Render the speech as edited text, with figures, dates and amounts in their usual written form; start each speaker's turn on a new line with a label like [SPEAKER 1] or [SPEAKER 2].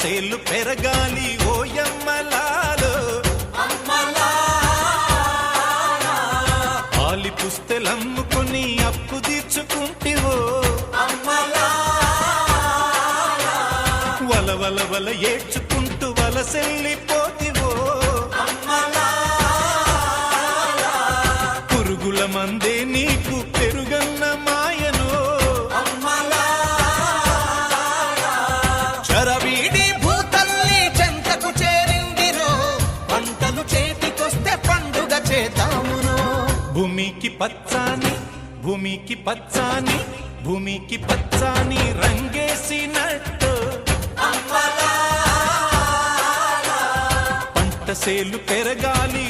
[SPEAKER 1] సేలు పెరగాలి ఓయమ్మలాలో ఆలి పుస్తెలమ్ముకొని అప్పు తీర్చుకుంటివో వల వల వల ఏడ్చుకుంటూ వలసెల్లిపోతివో పురుగుల మందే నీకు పెరుగన్న మాయనో
[SPEAKER 2] చరవీడి భూతల్లి చెంతకు చేరిందిరో పంటలు చేతికొస్తే పండుగ చేద్దామునో
[SPEAKER 1] భూమికి పచ్చాని భూమికి పచ్చాని భూమికి పచ్చాని రంగేసినట్టు పంట సేలు పెరగాలి